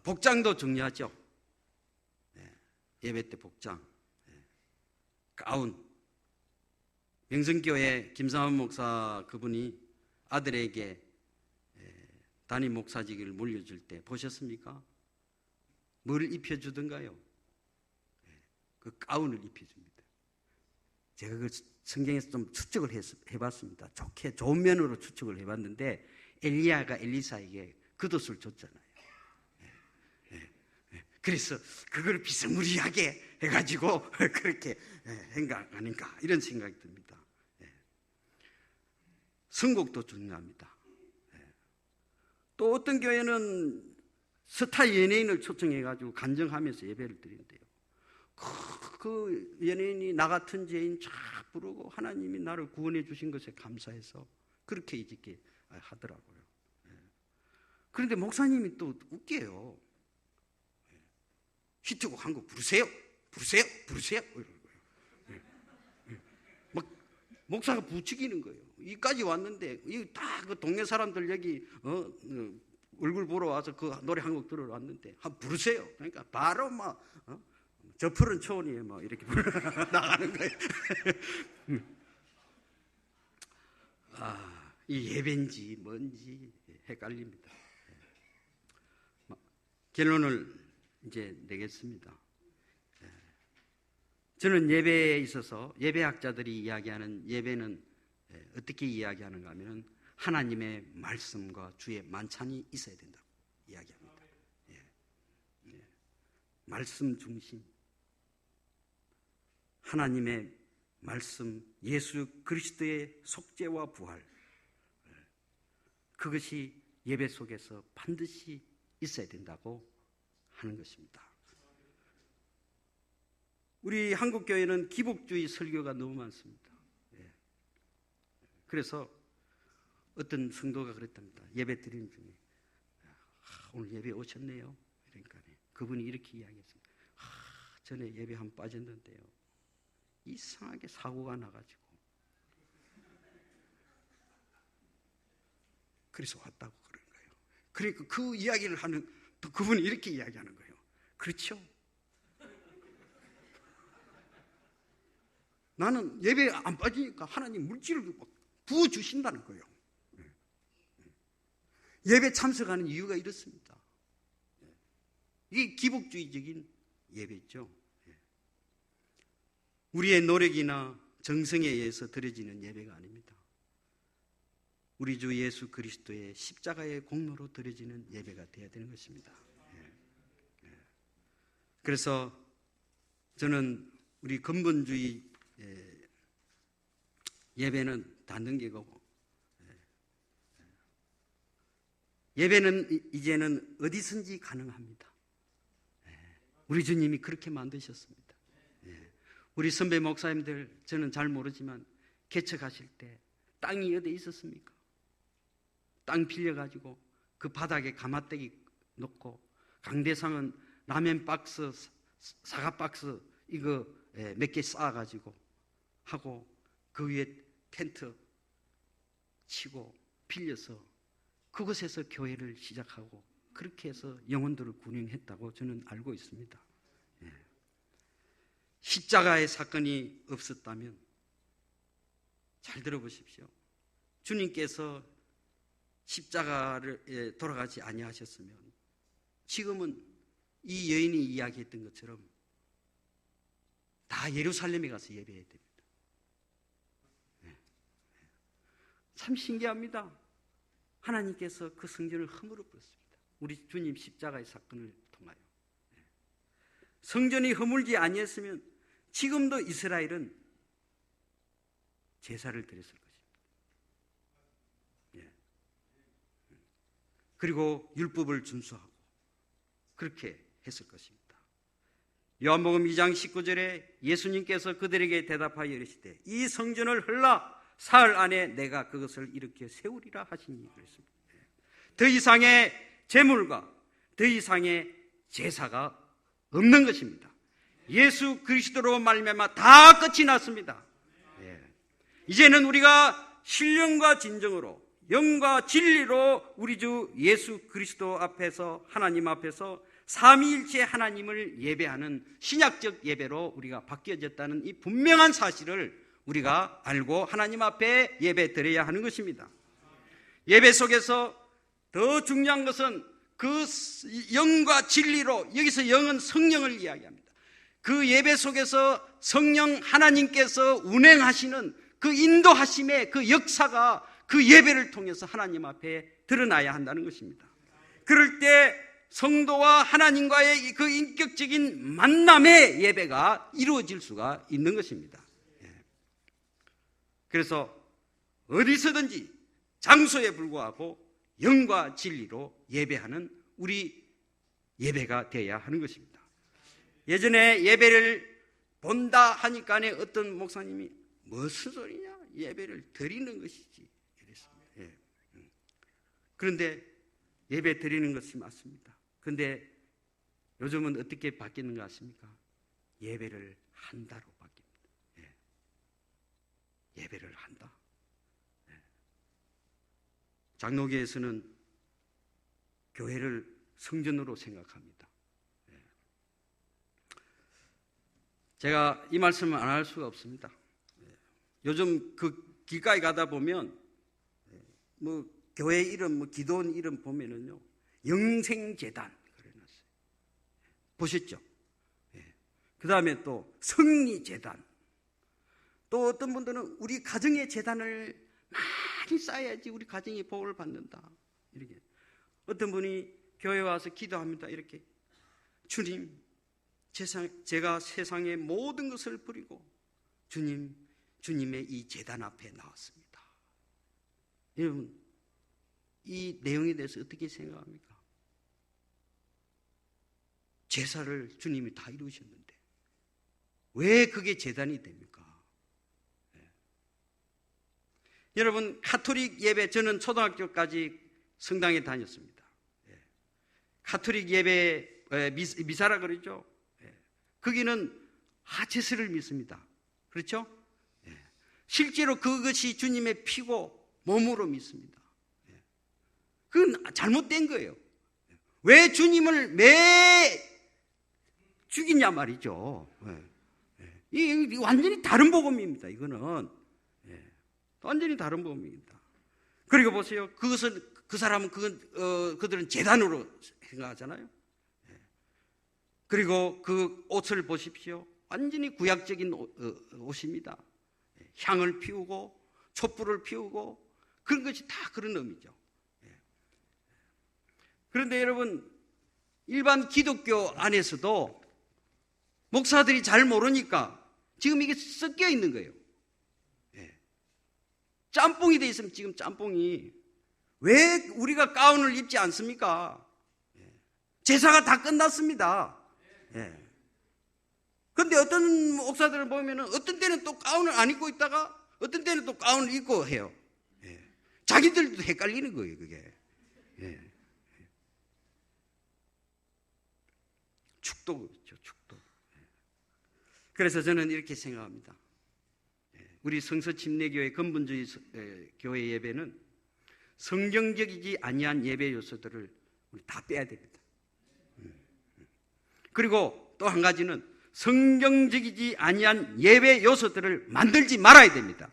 복장도 중요하죠. 예배 때 복장, 가운. 명성교회 김상원 목사 그분이 아들에게 담임 목사직을 물려줄 때 보셨습니까? 뭘 입혀주던가요? 그 가운을 입혀줍니다. 제가 그 성경에서 좀 추측을 해봤습니다. 좋은 면으로 추측을 해봤는데 엘리야가 엘리사에게 겉옷을 줬잖아요. 그래서 그걸 비스무리하게 해가지고 그렇게 한 거 아닌가 이런 생각이 듭니다. 선곡도 중요합니다. 또 어떤 교회는 스타 연예인을 초청해가지고 간증하면서 예배를 드린대요. 그 연예인이 나 같은 죄인 쫙 부르고 하나님이 나를 구원해 주신 것에 감사해서 그렇게 이렇게 하더라고요. 그런데 목사님이 또 웃겨요. 히트곡 한 곡 부르세요. 이러는 거예요. 막 목사가 부추기는 거예요. 여기까지 왔는데 다 그 동네 사람들 여기 얼굴 보러 와서 그 노래 한 곡 들으러 왔는데 한번 부르세요. 그러니까 바로 막 저 푸른 초원이에 막 이렇게 나가는 거예요. 이 예배인지 뭔지 헷갈립니다. 결론을 이제 내겠습니다. 저는 예배에 있어서 예배학자들이 이야기하는 예배는 어떻게 이야기하는가 하면 하나님의 말씀과 주의 만찬이 있어야 된다고 이야기합니다. 말씀 중심, 하나님의 말씀, 예수 그리스도의 속죄와 부활, 그것이 예배 속에서 반드시 있어야 된다고 하는 것입니다. 우리 한국교회는 기복주의 설교가 너무 많습니다. 그래서 어떤 성도가 그랬답니다. 예배 드리는 중에 오늘 예배 오셨네요. 그러니까 그분이 이렇게 이야기했습니다. 전에 예배 한번 빠졌는데요, 이상하게 사고가 나가지고 그래서 왔다고 그런 거예요. 그러니까 그 이야기를 하는 또 그분이 이렇게 이야기하는 거예요. 그렇죠? 나는 예배 안 빠지니까 하나님 물질을 막 부어주신다는 거예요. 예배 참석하는 이유가 이렇습니다. 이게 기복주의적인 예배죠. 우리의 노력이나 정성에 의해서 드려지는 예배가 아닙니다. 우리 주 예수 그리스도의 십자가의 공로로 드려지는 예배가 되어야 되는 것입니다. 그래서 저는 우리 근본주의 예배는 다 넘기고, 예배는 이제는 어디선지 가능합니다. 우리 주님이 그렇게 만드셨습니다. 우리 선배 목사님들, 저는 잘 모르지만 개척하실 때 땅이 어디 있었습니까? 땅 빌려가지고 그 바닥에 가마떼기 놓고, 강대상은 라면 박스, 사과 박스 이거 몇 개 쌓아가지고 하고, 그 위에 텐트 치고 빌려서 그곳에서 교회를 시작하고, 그렇게 해서 영혼들을 군용했다고 저는 알고 있습니다. 십자가의 사건이 없었다면, 잘 들어보십시오, 주님께서 십자가를 돌아가지 아니하셨으면 지금은 이 여인이 이야기했던 것처럼 다 예루살렘에 가서 예배해야 됩니다. 참 신기합니다. 하나님께서 그 성전을 허물어 버렸습니다. 우리 주님 십자가의 사건을 통하여. 성전이 허물지 아니했으면 지금도 이스라엘은 제사를 드렸을 것입니다. 그리고 율법을 준수하고 그렇게 했을 것입니다. 요한복음 2장 19절에 예수님께서 그들에게 대답하여 이르시되 이 성전을 헐라 사흘 안에 내가 그것을 일으켜 세우리라 하시니 그랬습니다. 더 이상의 제물과 더 이상의 제사가 없는 것입니다. 예수 그리스도로 말미암아 다 끝이 났습니다. 이제는 우리가 신령과 진정으로 영과 진리로 우리 주 예수 그리스도 앞에서, 하나님 앞에서 삼위일체 하나님을 예배하는 신약적 예배로 우리가 바뀌어졌다는 이 분명한 사실을 우리가 알고 하나님 앞에 예배 드려야 하는 것입니다. 예배 속에서 더 중요한 것은 그 영과 진리로, 여기서 영은 성령을 이야기합니다. 그 예배 속에서 성령 하나님께서 운행하시는 그 인도하심의 그 역사가 그 예배를 통해서 하나님 앞에 드러나야 한다는 것입니다. 그럴 때 성도와 하나님과의 그 인격적인 만남의 예배가 이루어질 수가 있는 것입니다. 그래서 어디서든지 장소에 불구하고 영과 진리로 예배하는 우리 예배가 되어야 하는 것입니다. 예전에 예배를 본다 하니까 어떤 목사님이 무슨 소리냐, 예배를 드리는 것이지 이랬습니다. 그런데 예배 드리는 것이 맞습니다. 그런데 요즘은 어떻게 바뀌는 것 같습니까? 예배를 한다로 바뀝니다. 예배를 한다. 장로교에서는 교회를 성전으로 생각합니다. 제가 이 말씀을 안 할 수가 없습니다. 요즘 그 길가에 가다 보면 뭐 교회 이름, 뭐 기도원 이름 보면은요, 영생재단 그래놨어요. 보셨죠? 그 다음에 또 성리재단, 또 어떤 분들은 우리 가정의 재단을 많이 쌓아야지 우리 가정이 복을 받는다, 이렇게. 어떤 분이 교회 와서 기도합니다. 이렇게, 주님, 제가 세상의 모든 것을 버리고 주님의 이 재단 앞에 나왔습니다. 여러분, 이 내용에 대해서 어떻게 생각합니까? 제사를 주님이 다 이루셨는데 왜 그게 재단이 됩니까? 여러분, 가톨릭 예배, 저는 초등학교까지 성당에 다녔습니다. 가톨릭 예배 미사라 그러죠. 거기는 하체스를 믿습니다. 그렇죠? 실제로 그것이 주님의 피고 몸으로 믿습니다. 그건 잘못된 거예요. 왜 주님을 매 죽이냐 말이죠. 이 완전히 다른 복음입니다. 이거는 완전히 다른 복음입니다. 그리고 보세요. 그 사람은 그들은 제단으로 생각하잖아요. 그리고 그 옷을 보십시오. 완전히 구약적인 옷입니다. 향을 피우고 촛불을 피우고 그런 것이 다 그런 의미죠. 그런데 여러분, 일반 기독교 안에서도 목사들이 잘 모르니까 지금 이게 섞여 있는 거예요. 짬뽕이 돼 있으면 지금 짬뽕이 왜 우리가 가운을 입지 않습니까? 제사가 다 끝났습니다. 그런데 어떤 목사들을 보면 어떤 때는 또 가운을 안 입고 있다가 어떤 때는 또 가운을 입고 해요. 자기들도 헷갈리는 거예요, 그게. 축도죠, 축도. 그래서 저는 이렇게 생각합니다. 우리 성서침례교회 근본주의 교회 예배는 성경적이지 아니한 예배 요소들을 우리 다 빼야 됩니다. 그리고 또 한 가지는 성경적이지 아니한 예배 요소들을 만들지 말아야 됩니다.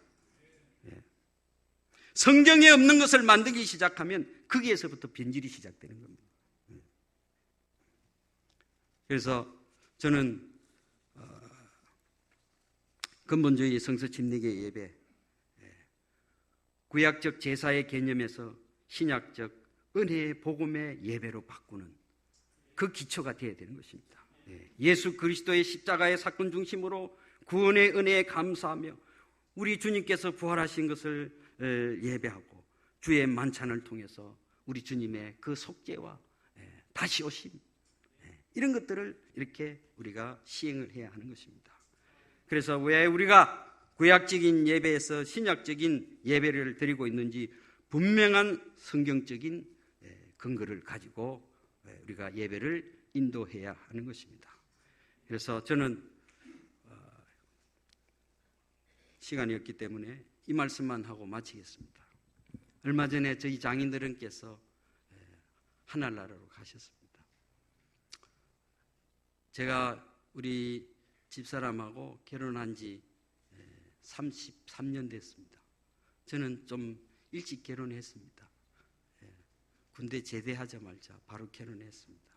성경에 없는 것을 만들기 시작하면 거기에서부터 변질이 시작되는 겁니다. 그래서 저는 근본주의 성서침례교회 예배, 구약적 제사의 개념에서 신약적 은혜의 복음의 예배로 바꾸는 그 기초가 되어야 되는 것입니다. 예수 그리스도의 십자가의 사건 중심으로 구원의 은혜에 감사하며 우리 주님께서 부활하신 것을 예배하고 주의 만찬을 통해서 우리 주님의 그 속죄와 다시 오심, 이런 것들을 이렇게 우리가 시행을 해야 하는 것입니다. 그래서 왜 우리가 구약적인 예배에서 신약적인 예배를 드리고 있는지 분명한 성경적인 근거를 가지고 우리가 예배를 인도해야 하는 것입니다. 그래서 저는 시간이 없기 때문에 이 말씀만 하고 마치겠습니다. 얼마 전에 저희 장인어른께서 하늘나라로 가셨습니다. 제가 우리 집사람하고 결혼한 지 33년 됐습니다. 저는 좀 일찍 결혼했습니다. 군대 제대하자마자 바로 결혼했습니다.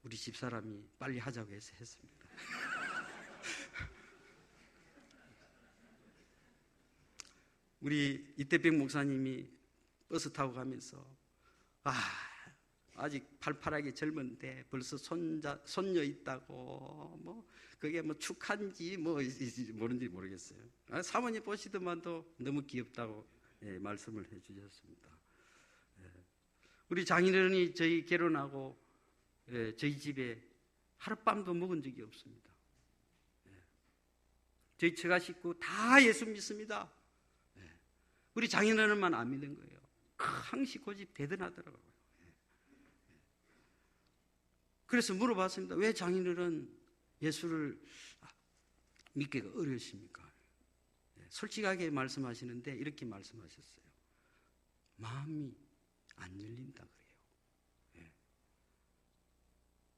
우리 집사람이 빨리 하자고 해서 했습니다. 우리 이태병 목사님이 버스 타고 가면서 아직 팔팔하게 젊은데 벌써 손녀 있다고 그게 축한지 모르는지 모르겠어요. 사모님 보시더만도 너무 귀엽다고 말씀을 해주셨습니다. 우리 장인어른이 저희 결혼하고 저희 집에 하룻밤도 묵은 적이 없습니다. 저희 처가 식구 다 예수 믿습니다. 우리 장인어른만 안 믿는 거예요. 항시 고집 대단하더라고요. 그래서 물어봤습니다. 왜 장인어른 예수를 믿기가 어려우십니까? 솔직하게 말씀하시는데 이렇게 말씀하셨어요. 마음이 안 열린다 그래요.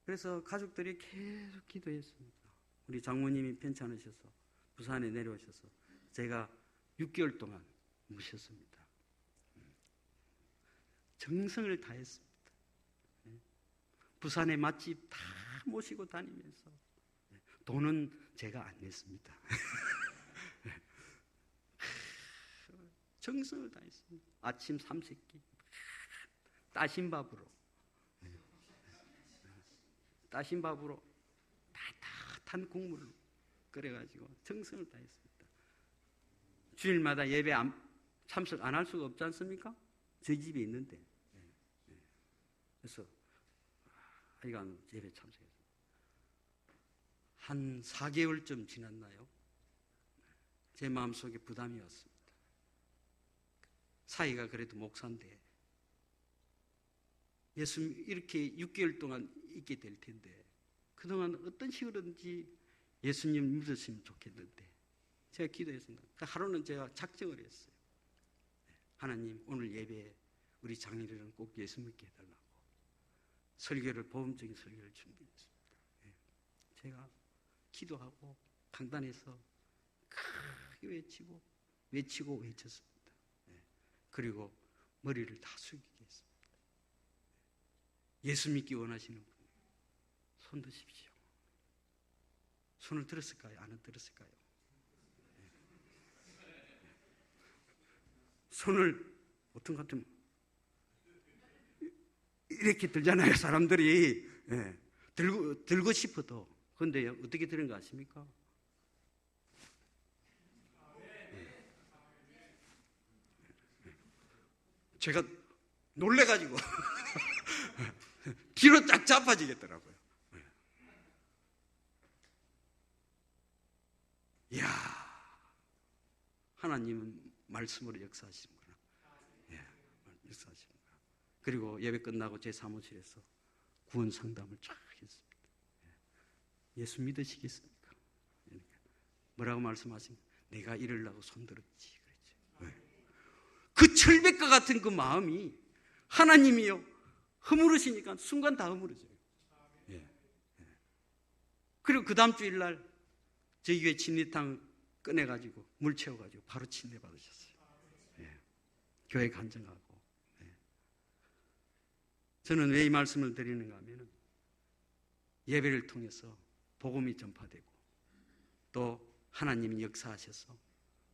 그래서 가족들이 계속 기도했습니다. 우리 장모님이 편찮으셔서 부산에 내려오셔서 제가 6개월 동안 모셨습니다. 정성을 다했습니다. 부산의 맛집 다 모시고 다니면서 돈은 제가 안 냈습니다. 정성을 다했습니다. 아침 3세끼 따신 밥으로 따뜻한 국물을 끓여가지고 정성을 다했습니다. 주일마다 예배 참석 안 할 수가 없지 않습니까? 저희 집에 있는데. 그래서 하여간 예배 참석했습니다. 한 4개월쯤 지났나요? 제 마음속에 부담이 왔습니다. 사이가 그래도 목사인데 예수 이렇게 6개월 동안 있게 될 텐데 그동안 어떤 식으로든지 예수님 믿었으면 좋겠는데 제가 기도했습니다. 하루는 제가 작정을 했어요. 하나님, 오늘 예배에 우리 장인어른은 꼭 예수 믿게 해달라고 설교를, 복음적인 설교를 준비했습니다. 제가 기도하고 강단에서 크게 외치고 외쳤습니다. 그리고 머리를 다 숙이게 했습니다. 예수 믿기 원하시는 분 손 드십시오. 손을 들었을까요? 안 들었을까요? 손을 어떤 것 같으면 이렇게 들잖아요, 사람들이. 들고 싶어도. 그런데요, 어떻게 들은 거 아십니까? 제가 놀래가지고 뒤로 딱 자빠지겠더라고요. 이야, 하나님은 말씀으로 역사하시는구나. 역사하시는구나. 그리고 예배 끝나고 제 사무실에서 구원 상담을 쫙 했습니다. 예수 믿으시겠습니까? 뭐라고 말씀하십니까? 내가 이러려고 손들었지. 그랬죠. 그 철벽과 같은 그 마음이 하나님이요 허물으시니까 순간 다 허물어져요. 그리고 그 다음 주일날 저희 교회 진리탕 꺼내가지고 물 채워가지고 바로 침례 받으셨어요. 교회 간증하고. 저는 왜 이 말씀을 드리는가 하면 예배를 통해서 복음이 전파되고 또 하나님이 역사하셔서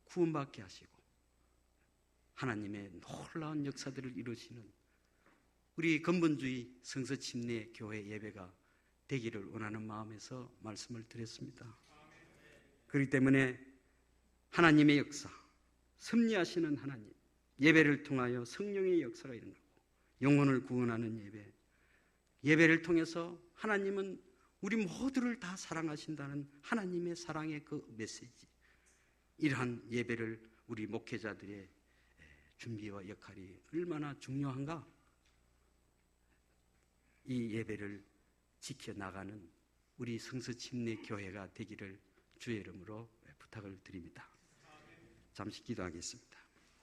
구원받게 하시고 하나님의 놀라운 역사들을 이루시는 우리 근본주의 성서침례 교회 예배가 되기를 원하는 마음에서 말씀을 드렸습니다. 그렇기 때문에 하나님의 역사, 섭리하시는 하나님, 예배를 통하여 성령의 역사가 일어나고 영혼을 구원하는 예배, 예배를 통해서 하나님은 우리 모두를 다 사랑하신다는 하나님의 사랑의 그 메시지, 이러한 예배를 우리 목회자들의 준비와 역할이 얼마나 중요한가, 이 예배를 지켜나가는 우리 성서침례 교회가 되기를 주의 이름으로 부탁을 드립니다. 잠시 기도하겠습니다.